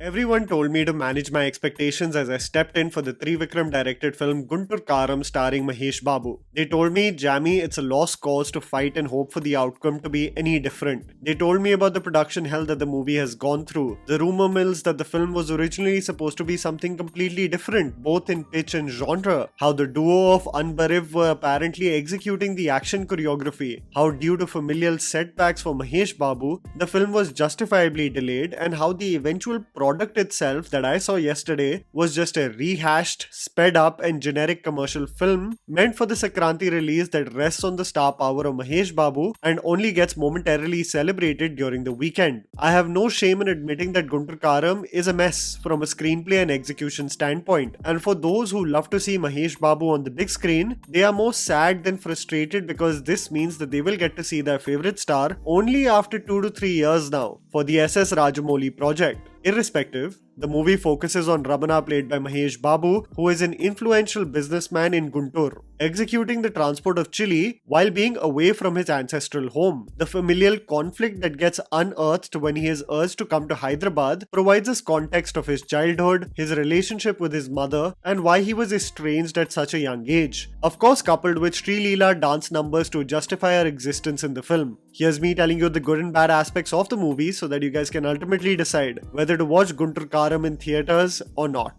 Everyone told me to manage my expectations as I stepped in for the Trivikram directed film Guntur Kaaram starring Mahesh Babu. They told me, Jamie, it's a lost cause to fight and hope for the outcome to be any different. They told me about the production hell that the movie has gone through, the rumor mills that the film was originally supposed to be something completely different, both in pitch and genre, how the duo of Unbariv were apparently executing the action choreography, how due to familial setbacks for Mahesh Babu, the film was justifiably delayed, and how the eventual product itself that I saw yesterday was just a rehashed, sped up and generic commercial film meant for the Sankranti release that rests on the star power of Mahesh Babu and only gets momentarily celebrated during the weekend. I have no shame in admitting that Guntur Kaaram is a mess from a screenplay and execution standpoint, and for those who love to see Mahesh Babu on the big screen, they are more sad than frustrated because this means that they will get to see their favorite star only after 2 to 3 years now for the SS Rajamouli project. Irrespective, the movie focuses on Ramana, played by Mahesh Babu, who is an influential businessman in Guntur, executing the transport of chili while being away from his ancestral home. The familial conflict that gets unearthed when he is urged to come to Hyderabad provides us context of his childhood, his relationship with his mother, and why he was estranged at such a young age. Of course, coupled with Sreeleela dance numbers to justify her existence in the film. Here's me telling you the good and bad aspects of the movie so that you guys can ultimately decide whether to watch Guntur Kaaram in theatres or not.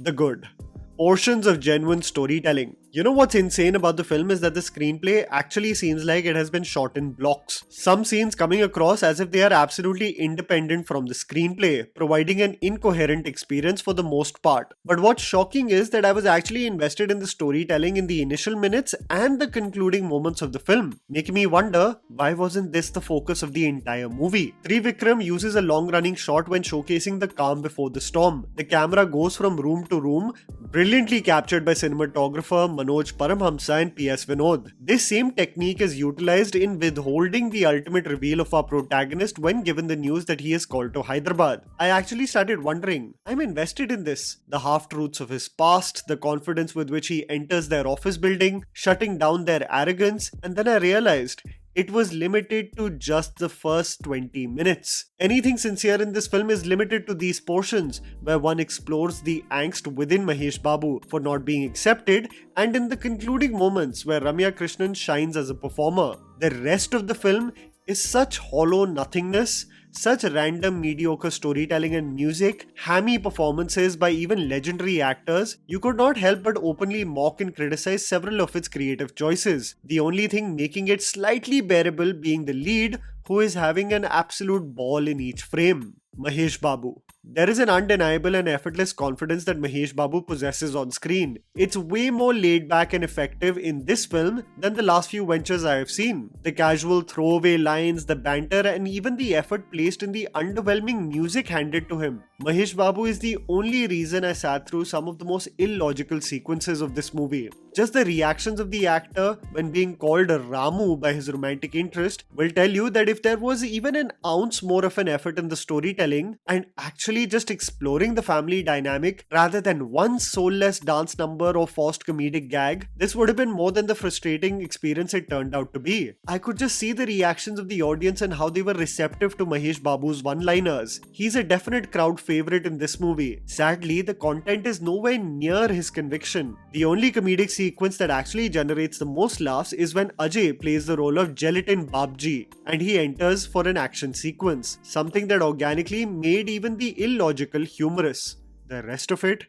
The good. Portions of genuine storytelling. You know what's insane about the film is that the screenplay actually seems like it has been shot in blocks. Some scenes coming across as if they are absolutely independent from the screenplay, providing an incoherent experience for the most part. But what's shocking is that I was actually invested in the storytelling in the initial minutes and the concluding moments of the film, making me wonder, why wasn't this the focus of the entire movie? Trivikram uses a long-running shot when showcasing the calm before the storm. The camera goes from room to room, brilliantly captured by cinematographer Manoj Paramhamsa and P.S. Vinod. This same technique is utilized in withholding the ultimate reveal of our protagonist when given the news that he is called to Hyderabad. I actually started wondering, I'm invested in this. The half-truths of his past, the confidence with which he enters their office building, shutting down their arrogance, and then I realized it was limited to just the first 20 minutes. Anything sincere in this film is limited to these portions where one explores the angst within Mahesh Babu for not being accepted, and in the concluding moments where Ramya Krishnan shines as a performer. The rest of the film is such hollow nothingness, such random mediocre storytelling and music, hammy performances by even legendary actors, you could not help but openly mock and criticize several of its creative choices. The only thing making it slightly bearable being the lead, who is having an absolute ball in each frame. Mahesh Babu. There is an undeniable and effortless confidence that Mahesh Babu possesses on screen. It's way more laid back and effective in this film than the last few ventures I have seen. The casual throwaway lines, the banter, and even the effort placed in the underwhelming music handed to him. Mahesh Babu is the only reason I sat through some of the most illogical sequences of this movie. Just the reactions of the actor when being called a Ramu by his romantic interest will tell you that if there was even an ounce more of an effort in the storytelling and actually just exploring the family dynamic rather than one soulless dance number or forced comedic gag, this would have been more than the frustrating experience it turned out to be. I could just see the reactions of the audience and how they were receptive to Mahesh Babu's one-liners. He's a definite crowd favorite in this movie. Sadly, the content is nowhere near his conviction. The only comedic sequence that actually generates the most laughs is when Ajay plays the role of Gelatin Babji and he enters for an action sequence, something that organically made even the illogical humorous. The rest of it?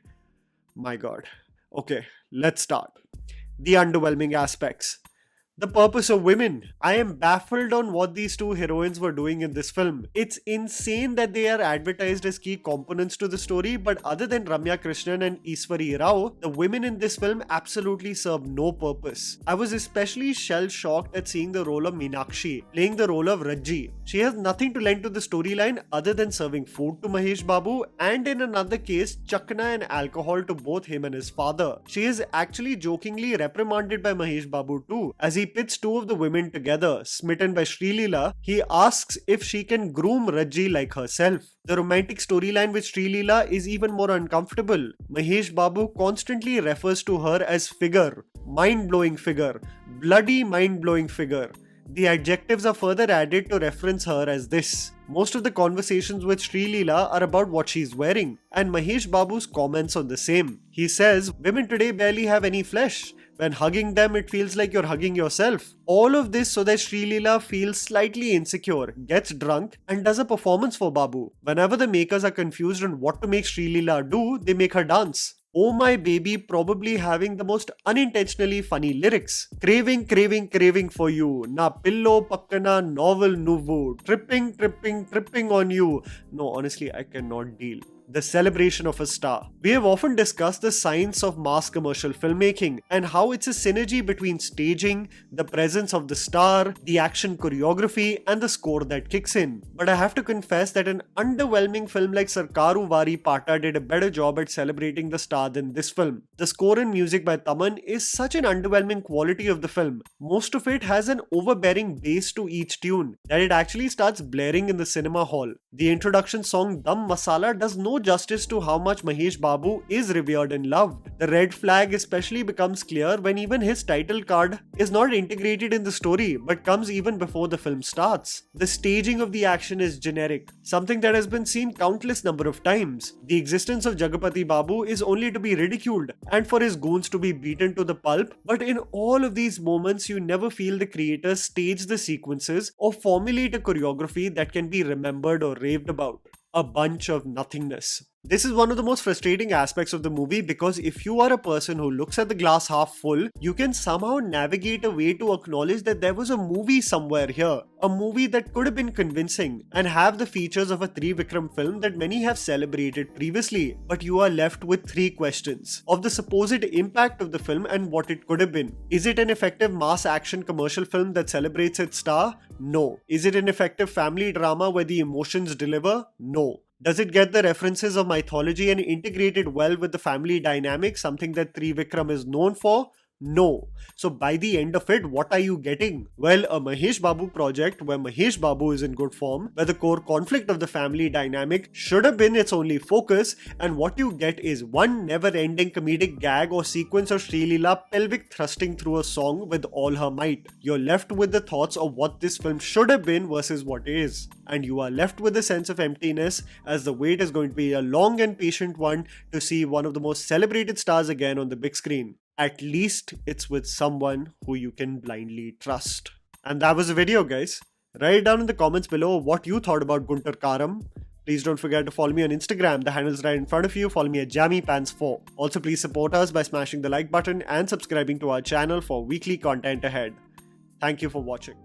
My god. Okay, let's start. The underwhelming aspects. The purpose of women. I am baffled on what these two heroines were doing in this film. It's insane that they are advertised as key components to the story, but other than Ramya Krishnan and Iswari Rao, the women in this film absolutely serve no purpose. I was especially shell-shocked at seeing the role of Meenakshi, playing the role of Rajji. She has nothing to lend to the storyline other than serving food to Mahesh Babu, and in another case, chakna and alcohol to both him and his father. She is actually jokingly reprimanded by Mahesh Babu too, as he pits two of the women together. Smitten by Sreeleela, he asks if she can groom Rajji like herself. The romantic storyline with Sreeleela is even more uncomfortable. Mahesh Babu constantly refers to her as figure, mind-blowing figure, bloody mind-blowing figure. The adjectives are further added to reference her as this. Most of the conversations with Sreeleela are about what she's wearing, and Mahesh Babu's comments on the same. He says, "Women today barely have any flesh. When hugging them, it feels like you're hugging yourself." All of this so that Sreeleela feels slightly insecure, gets drunk, and does a performance for Babu. Whenever the makers are confused on what to make Sreeleela do, they make her dance. "Oh my baby" probably having the most unintentionally funny lyrics. "Craving, craving, craving for you. Na pillow pakkana novel nuvu. Tripping, tripping, tripping on you." No, honestly, I cannot deal. The celebration of a star. We have often discussed the science of mass commercial filmmaking and how it's a synergy between staging, the presence of the star, the action choreography, and the score that kicks in. But I have to confess that an underwhelming film like Sarkaru Vari Pata did a better job at celebrating the star than this film. The score and music by Taman is such an underwhelming quality of the film. Most of it has an overbearing bass to each tune that it actually starts blaring in the cinema hall. The introduction song Dum Masala does no justice to how much Mahesh Babu is revered and loved. The red flag especially becomes clear when even his title card is not integrated in the story but comes even before the film starts. The staging of the action is generic, something that has been seen countless number of times. The existence of Jagapati Babu is only to be ridiculed and for his goons to be beaten to the pulp, but in all of these moments you never feel the creators stage the sequences or formulate a choreography that can be remembered or raved about. A bunch of nothingness. This is one of the most frustrating aspects of the movie because if you are a person who looks at the glass half full, you can somehow navigate a way to acknowledge that there was a movie somewhere here. A movie that could have been convincing and have the features of a Trivikram film that many have celebrated previously. But you are left with three questions of the supposed impact of the film and what it could have been. Is it an effective mass action commercial film that celebrates its star? No. Is it an effective family drama where the emotions deliver? No. Does it get the references of mythology and integrate it well with the family dynamic, something that Trivikram is known for? No. So by the end of it, what are you getting? Well, a Mahesh Babu project where Mahesh Babu is in good form, where the core conflict of the family dynamic should have been its only focus, and what you get is one never-ending comedic gag or sequence of Sreeleela pelvic thrusting through a song with all her might. You're left with the thoughts of what this film should have been versus what is. And you are left with a sense of emptiness as the wait is going to be a long and patient one to see one of the most celebrated stars again on the big screen. At least it's with someone who you can blindly trust. And that was the video, guys. Write down in the comments below what you thought about Guntur Kaaram. Please don't forget to follow me on Instagram. The handle's right in front of you. Follow me at JammyPants4. Also, please support us by smashing the like button and subscribing to our channel for weekly content ahead. Thank you for watching.